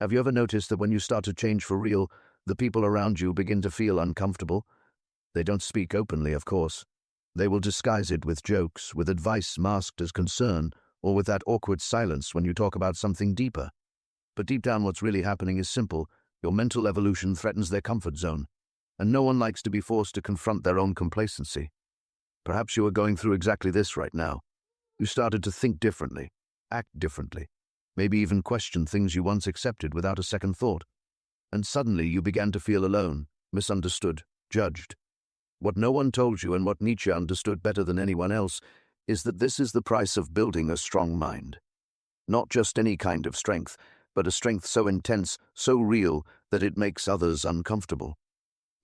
Have you ever noticed that when you start to change for real, the people around you begin to feel uncomfortable? They don't speak openly, of course. They will disguise it with jokes, with advice masked as concern, or with that awkward silence when you talk about something deeper. But deep down, what's really happening is simple. Your mental evolution threatens their comfort zone, and no one likes to be forced to confront their own complacency. Perhaps you are going through exactly this right now. You started to think differently, act differently, maybe even question things you once accepted without a second thought. And suddenly you began to feel alone, misunderstood, judged. What no one told you, and what Nietzsche understood better than anyone else, is that this is the price of building a strong mind. Not just any kind of strength, but a strength so intense, so real, that it makes others uncomfortable.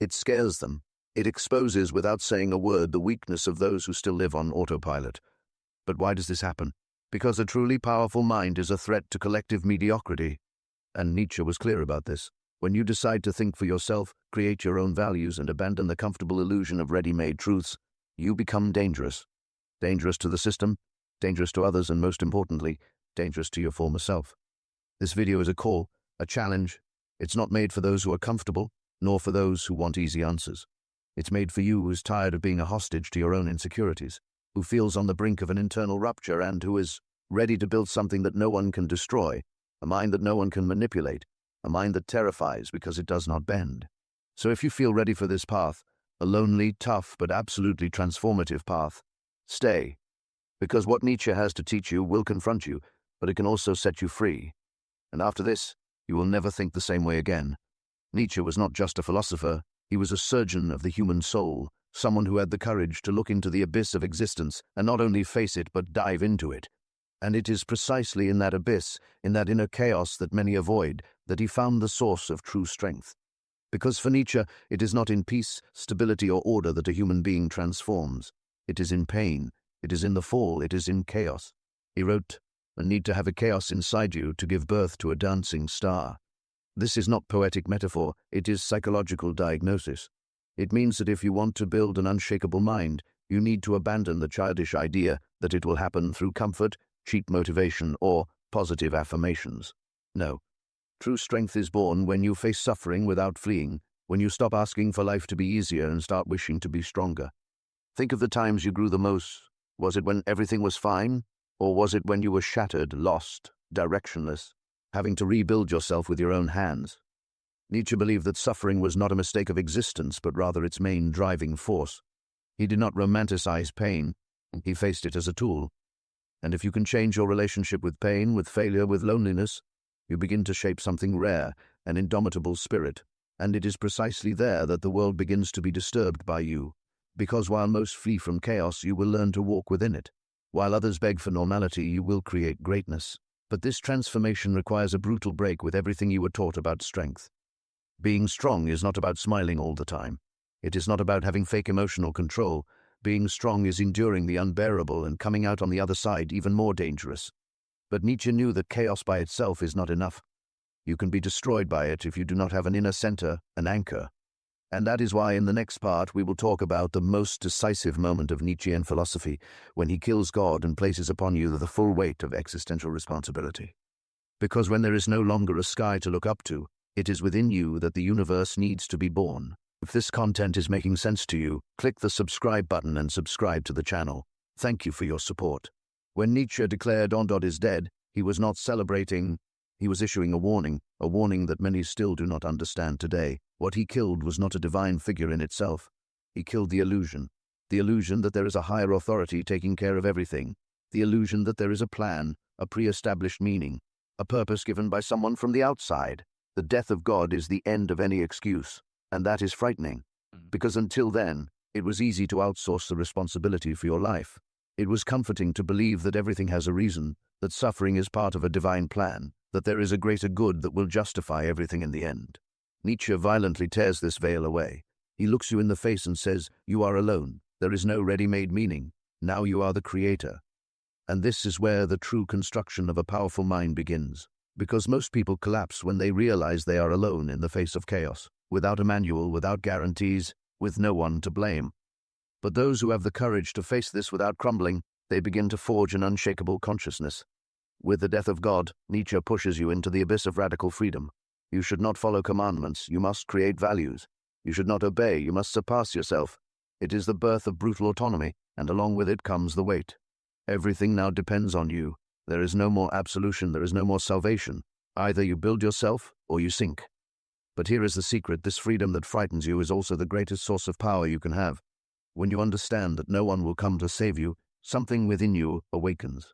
It scares them. It exposes, without saying a word, the weakness of those who still live on autopilot. But why does this happen? Because a truly powerful mind is a threat to collective mediocrity. And Nietzsche was clear about this. When you decide to think for yourself, create your own values, and abandon the comfortable illusion of ready-made truths, you become dangerous. Dangerous to the system, dangerous to others, and most importantly, dangerous to your former self. This video is a call, a challenge. It's not made for those who are comfortable, nor for those who want easy answers. It's made for you who's tired of being a hostage to your own insecurities, who feels on the brink of an internal rupture, and who is ready to build something that no one can destroy, a mind that no one can manipulate, a mind that terrifies because it does not bend. So if you feel ready for this path, a lonely, tough, but absolutely transformative path, stay. Because what Nietzsche has to teach you will confront you, but it can also set you free. And after this, you will never think the same way again. Nietzsche was not just a philosopher, he was a surgeon of the human soul, someone who had the courage to look into the abyss of existence and not only face it but dive into it. And it is precisely in that abyss, in that inner chaos that many avoid, that he found the source of true strength. Because for Nietzsche, it is not in peace, stability, or order that a human being transforms. It is in pain, it is in the fall, it is in chaos. He wrote, "A need to have a chaos inside you to give birth to a dancing star." This is not poetic metaphor, it is psychological diagnosis. It means that if you want to build an unshakable mind, you need to abandon the childish idea that it will happen through comfort, cheap motivation, or positive affirmations. No. True strength is born when you face suffering without fleeing, when you stop asking for life to be easier and start wishing to be stronger. Think of the times you grew the most. Was it when everything was fine? Or was it when you were shattered, lost, directionless, having to rebuild yourself with your own hands? Nietzsche believed that suffering was not a mistake of existence, but rather its main driving force. He did not romanticize pain. He faced it as a tool. And if you can change your relationship with pain, with failure, with loneliness, you begin to shape something rare, an indomitable spirit. And it is precisely there that the world begins to be disturbed by you. Because while most flee from chaos, you will learn to walk within it. While others beg for normality, you will create greatness. But this transformation requires a brutal break with everything you were taught about strength. Being strong is not about smiling all the time. It is not about having fake emotional control. Being strong is enduring the unbearable and coming out on the other side even more dangerous. But Nietzsche knew that chaos by itself is not enough. You can be destroyed by it if you do not have an inner center, an anchor. And that is why in the next part we will talk about the most decisive moment of Nietzschean philosophy, when he kills God and places upon you the full weight of existential responsibility. Because when there is no longer a sky to look up to, it is within you that the universe needs to be born. If this content is making sense to you, click the subscribe button and subscribe to the channel. Thank you for your support. When Nietzsche declared God is dead, he was not celebrating. He was issuing a warning that many still do not understand today. What he killed was not a divine figure in itself. He killed the illusion that there is a higher authority taking care of everything, the illusion that there is a plan, a pre-established meaning, a purpose given by someone from the outside. The death of God is the end of any excuse, and that is frightening, because until then, it was easy to outsource the responsibility for your life. It was comforting to believe that everything has a reason, that suffering is part of a divine plan, that there is a greater good that will justify everything in the end. Nietzsche violently tears this veil away. He looks you in the face and says, "You are alone. There is no ready-made meaning. Now you are the creator." And this is where the true construction of a powerful mind begins. Because most people collapse when they realize they are alone in the face of chaos, without a manual, without guarantees, with no one to blame. But those who have the courage to face this without crumbling, they begin to forge an unshakable consciousness. With the death of God, Nietzsche pushes you into the abyss of radical freedom. You should not follow commandments, you must create values. You should not obey, you must surpass yourself. It is the birth of brutal autonomy, and along with it comes the weight. Everything now depends on you. There is no more absolution, there is no more salvation. Either you build yourself, or you sink. But here is the secret: this freedom that frightens you is also the greatest source of power you can have. When you understand that no one will come to save you, something within you awakens.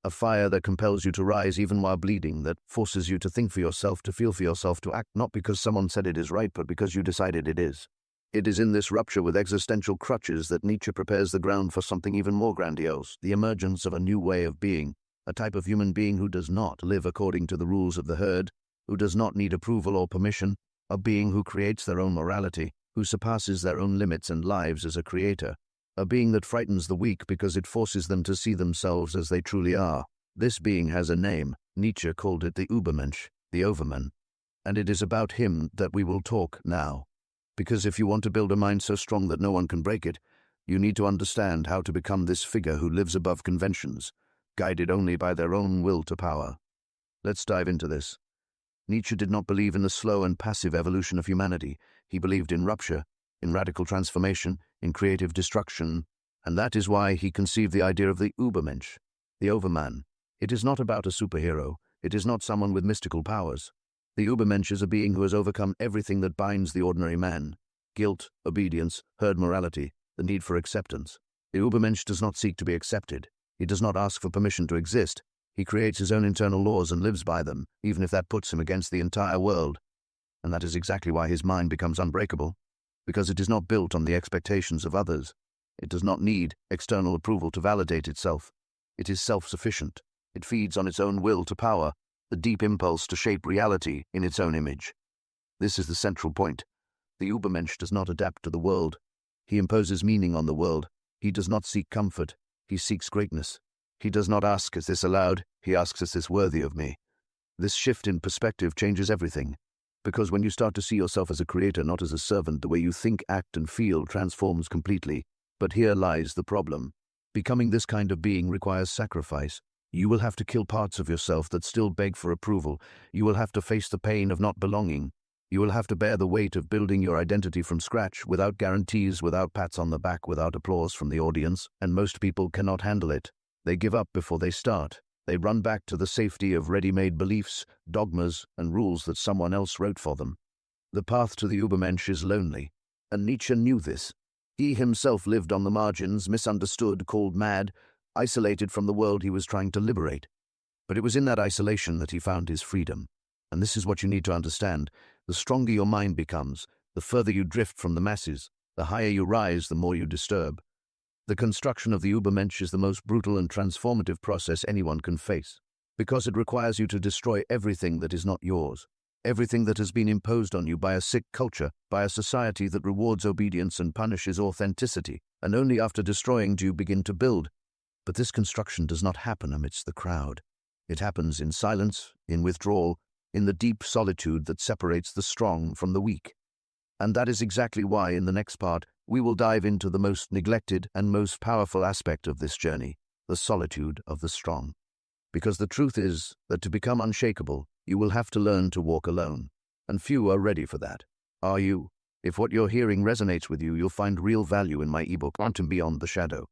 A fire that compels you to rise even while bleeding, that forces you to think for yourself, to feel for yourself, to act not because someone said it is right, but because you decided it is. It is in this rupture with existential crutches that Nietzsche prepares the ground for something even more grandiose, the emergence of a new way of being, a type of human being who does not live according to the rules of the herd, who does not need approval or permission, a being who creates their own morality, who surpasses their own limits and lives as a creator, a being that frightens the weak because it forces them to see themselves as they truly are. This being has a name. Nietzsche called it the Übermensch, the Overman, and it is about him that we will talk now. Because if you want to build a mind so strong that no one can break it, you need to understand how to become this figure who lives above conventions, guided only by their own will to power. Let's dive into this. Nietzsche did not believe in the slow and passive evolution of humanity. He believed in rupture, in radical transformation, in creative destruction, and that is why he conceived the idea of the Übermensch, the Overman. It is not about a superhero. It is not someone with mystical powers. The Übermensch is a being who has overcome everything that binds the ordinary man: guilt, obedience, herd morality, the need for acceptance. The Übermensch does not seek to be accepted. He does not ask for permission to exist. He creates his own internal laws and lives by them, even if that puts him against the entire world. And that is exactly why his mind becomes unbreakable, because it is not built on the expectations of others. It does not need external approval to validate itself. It is self-sufficient. It feeds on its own will to power, the deep impulse to shape reality in its own image. This is the central point. The Übermensch does not adapt to the world. He imposes meaning on the world. He does not seek comfort. He seeks greatness. He does not ask, is this allowed? He asks, is this worthy of me? This shift in perspective changes everything. Because when you start to see yourself as a creator, not as a servant, the way you think, act, and feel transforms completely. But here lies the problem. Becoming this kind of being requires sacrifice. You will have to kill parts of yourself that still beg for approval. You will have to face the pain of not belonging. You will have to bear the weight of building your identity from scratch, without guarantees, without pats on the back, without applause from the audience, and most people cannot handle it. They give up before they start. They run back to the safety of ready-made beliefs, dogmas, and rules that someone else wrote for them. The path to the Übermensch is lonely, and Nietzsche knew this. He himself lived on the margins, misunderstood, called mad, isolated from the world he was trying to liberate. But it was in that isolation that he found his freedom. And this is what you need to understand. The stronger your mind becomes, the further you drift from the masses, the higher you rise, the more you disturb. The construction of the Übermensch is the most brutal and transformative process anyone can face, because it requires you to destroy everything that is not yours, everything that has been imposed on you by a sick culture, by a society that rewards obedience and punishes authenticity, and only after destroying do you begin to build. But this construction does not happen amidst the crowd. It happens in silence, in withdrawal, in the deep solitude that separates the strong from the weak. And that is exactly why, in the next part, we will dive into the most neglected and most powerful aspect of this journey, the solitude of the strong. Because the truth is that to become unshakable, you will have to learn to walk alone. And few are ready for that. Are you? If what you're hearing resonates with you, you'll find real value in my ebook, Quantum Beyond the Shadow.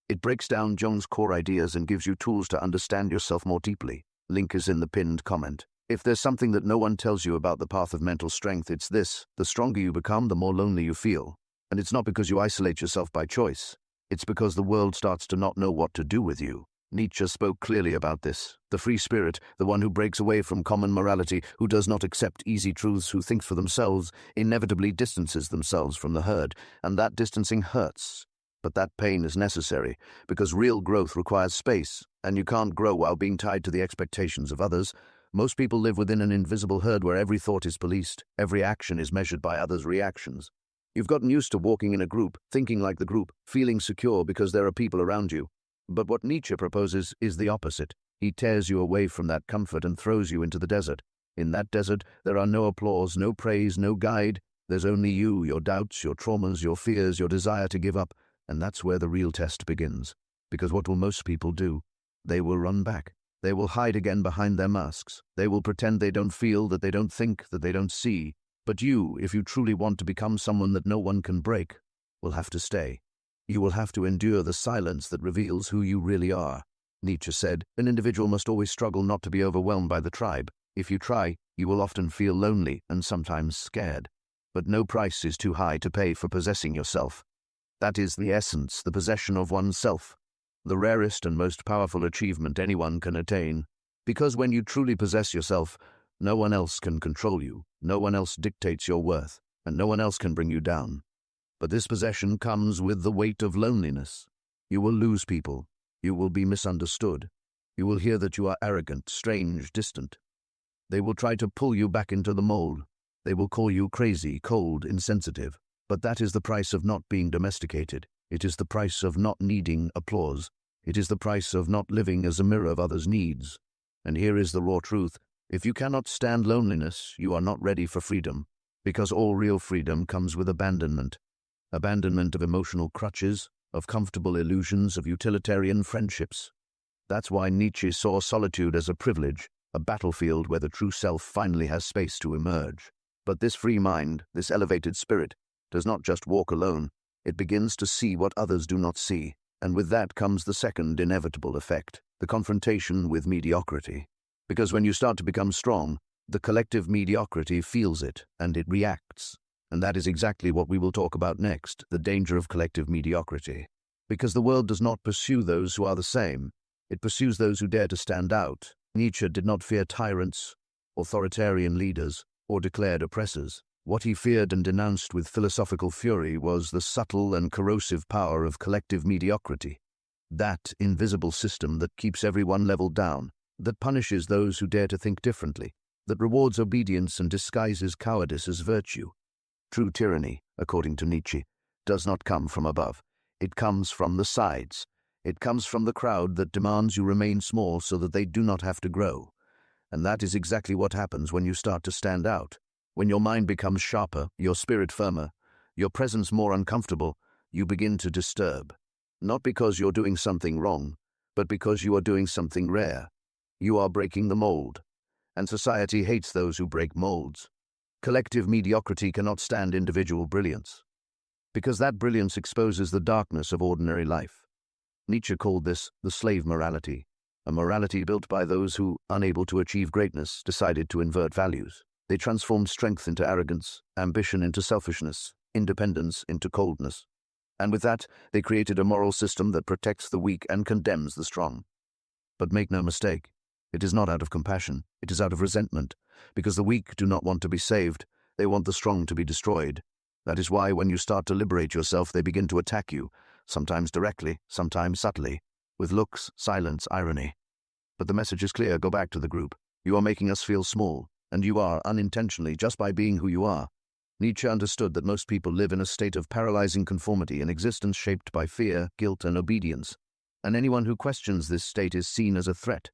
It breaks down John's core ideas and gives you tools to understand yourself more deeply. Link is in the pinned comment. If there's something that no one tells you about the path of mental strength, it's this: the stronger you become, the more lonely you feel. And it's not because you isolate yourself by choice. It's because the world starts to not know what to do with you. Nietzsche spoke clearly about this. The free spirit, the one who breaks away from common morality, who does not accept easy truths, who thinks for themselves, inevitably distances themselves from the herd. And that distancing hurts. But that pain is necessary, because real growth requires space, and you can't grow while being tied to the expectations of others. Most people live within an invisible herd where every thought is policed, every action is measured by others' reactions. You've gotten used to walking in a group, thinking like the group, feeling secure because there are people around you. But what Nietzsche proposes is the opposite. He tears you away from that comfort and throws you into the desert. In that desert, there are no applause, no praise, no guide. There's only you, your doubts, your traumas, your fears, your desire to give up. And that's where the real test begins. Because what will most people do? They will run back. They will hide again behind their masks. They will pretend they don't feel, that they don't think, that they don't see. But you, if you truly want to become someone that no one can break, will have to stay. You will have to endure the silence that reveals who you really are. Nietzsche said, an individual must always struggle not to be overwhelmed by the tribe. If you try, you will often feel lonely and sometimes scared. But no price is too high to pay for possessing yourself. That is the essence, the possession of oneself, the rarest and most powerful achievement anyone can attain. Because when you truly possess yourself, no one else can control you, no one else dictates your worth, and no one else can bring you down. But this possession comes with the weight of loneliness. You will lose people. You will be misunderstood. You will hear that you are arrogant, strange, distant. They will try to pull you back into the mold. They will call you crazy, cold, insensitive. But that is the price of not being domesticated. It is the price of not needing applause. It is the price of not living as a mirror of others' needs. And here is the raw truth. If you cannot stand loneliness, you are not ready for freedom. Because all real freedom comes with abandonment. Abandonment of emotional crutches, of comfortable illusions, of utilitarian friendships. That's why Nietzsche saw solitude as a privilege, a battlefield where the true self finally has space to emerge. But this free mind, this elevated spirit, does not just walk alone. It begins to see what others do not see. And with that comes the second inevitable effect, the confrontation with mediocrity. Because when you start to become strong, the collective mediocrity feels it, and it reacts. And that is exactly what we will talk about next, the danger of collective mediocrity. Because the world does not pursue those who are the same. It pursues those who dare to stand out. Nietzsche did not fear tyrants, authoritarian leaders, or declared oppressors. What he feared and denounced with philosophical fury was the subtle and corrosive power of collective mediocrity. That invisible system that keeps everyone leveled down, that punishes those who dare to think differently, that rewards obedience and disguises cowardice as virtue. True tyranny, according to Nietzsche, does not come from above. It comes from the sides. It comes from the crowd that demands you remain small so that they do not have to grow. And that is exactly what happens when you start to stand out. When your mind becomes sharper, your spirit firmer, your presence more uncomfortable, you begin to disturb. Not because you're doing something wrong, but because you are doing something rare. You are breaking the mold. And society hates those who break molds. Collective mediocrity cannot stand individual brilliance, because that brilliance exposes the darkness of ordinary life. Nietzsche called this the slave morality, a morality built by those who, unable to achieve greatness, decided to invert values. They transformed strength into arrogance, ambition into selfishness, independence into coldness. And with that, they created a moral system that protects the weak and condemns the strong. But make no mistake, it is not out of compassion, it is out of resentment, because the weak do not want to be saved, they want the strong to be destroyed. That is why when you start to liberate yourself, they begin to attack you, sometimes directly, sometimes subtly, with looks, silence, irony. But the message is clear, go back to the group. You are making us feel small, and you are, unintentionally, just by being who you are. Nietzsche understood that most people live in a state of paralyzing conformity, an existence shaped by fear, guilt, and obedience. And anyone who questions this state is seen as a threat.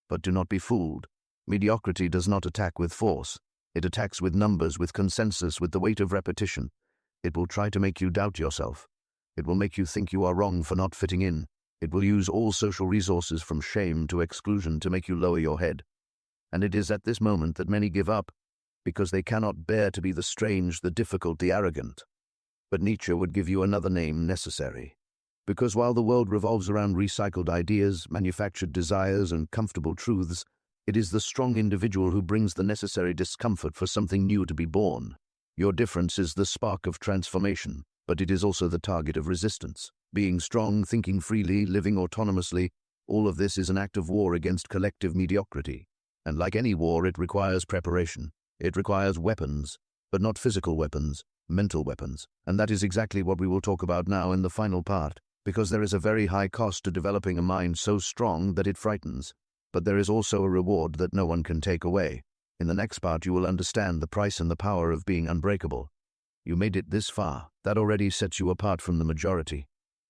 But do not be fooled. Mediocrity does not attack with force. It attacks with numbers, with consensus, with the weight of repetition. It will try to make you doubt yourself. It will make you think you are wrong for not fitting in. It will use all social resources from shame to exclusion to make you lower your head. And it is at this moment that many give up, because they cannot bear to be the strange, the difficult, the arrogant. But Nietzsche would give you another name, necessary. Because while the world revolves around recycled ideas, manufactured desires, and comfortable truths, it is the strong individual who brings the necessary discomfort for something new to be born. Your difference is the spark of transformation, but it is also the target of resistance. Being strong, thinking freely, living autonomously, all of this is an act of war against collective mediocrity. And like any war, it requires preparation. It requires weapons, but not physical weapons, mental weapons. And that is exactly what we will talk about now in the final part, because there is a very high cost to developing a mind so strong that it frightens. But there is also a reward that no one can take away. In the next part you will understand the price and the power of being unbreakable. You made it this far. That already sets you apart from the majority.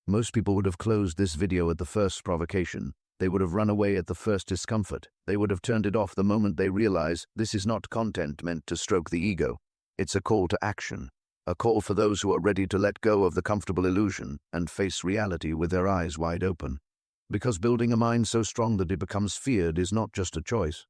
Most people would have closed this video at the first provocation. They would have run away at the first discomfort. They would have turned it off the moment they realize this is not content meant to stroke the ego. It's a call to action. A call for those who are ready to let go of the comfortable illusion and face reality with their eyes wide open. Because building a mind so strong that it becomes feared is not just a choice.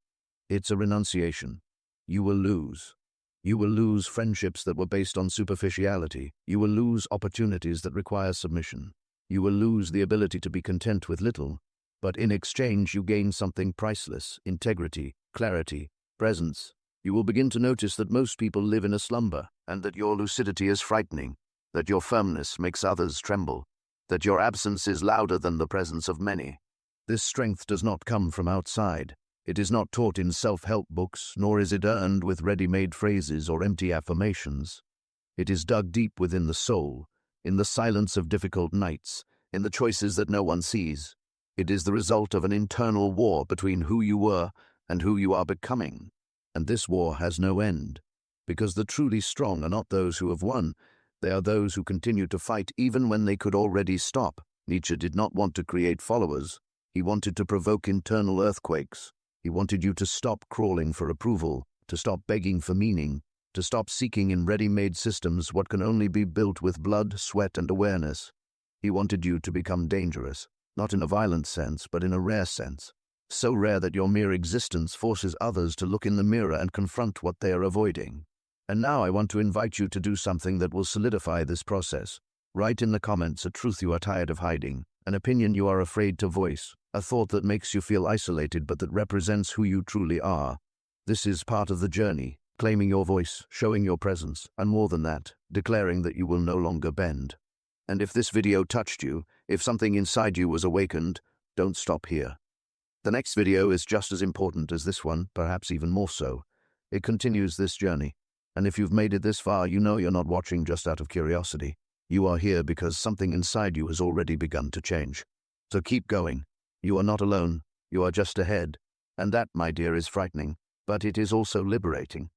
It's a renunciation. You will lose. You will lose friendships that were based on superficiality. You will lose opportunities that require submission. You will lose the ability to be content with little, but in exchange you gain something priceless: integrity, clarity, presence. You will begin to notice that most people live in a slumber, and that your lucidity is frightening, that your firmness makes others tremble, that your absence is louder than the presence of many. This strength does not come from outside. It is not taught in self-help books, nor is it earned with ready-made phrases or empty affirmations. It is dug deep within the soul, in the silence of difficult nights, in the choices that no one sees. It is the result of an internal war between who you were and who you are becoming. And this war has no end, because the truly strong are not those who have won. They are those who continue to fight even when they could already stop. Nietzsche did not want to create followers. He wanted to provoke internal earthquakes. He wanted you to stop crawling for approval, to stop begging for meaning, to stop seeking in ready-made systems what can only be built with blood, sweat, and awareness. He wanted you to become dangerous, not in a violent sense, but in a rare sense. So rare that your mere existence forces others to look in the mirror and confront what they are avoiding. And now I want to invite you to do something that will solidify this process. Write in the comments a truth you are tired of hiding, an opinion you are afraid to voice, a thought that makes you feel isolated but that represents who you truly are. This is part of the journey, claiming your voice, showing your presence, and more than that, declaring that you will no longer bend. And if this video touched you, if something inside you was awakened, don't stop here. The next video is just as important as this one, perhaps even more so. It continues this journey. And if you've made it this far, you know you're not watching just out of curiosity. You are here because something inside you has already begun to change. So keep going. You are not alone. You are just ahead. And that, my dear, is frightening. But it is also liberating.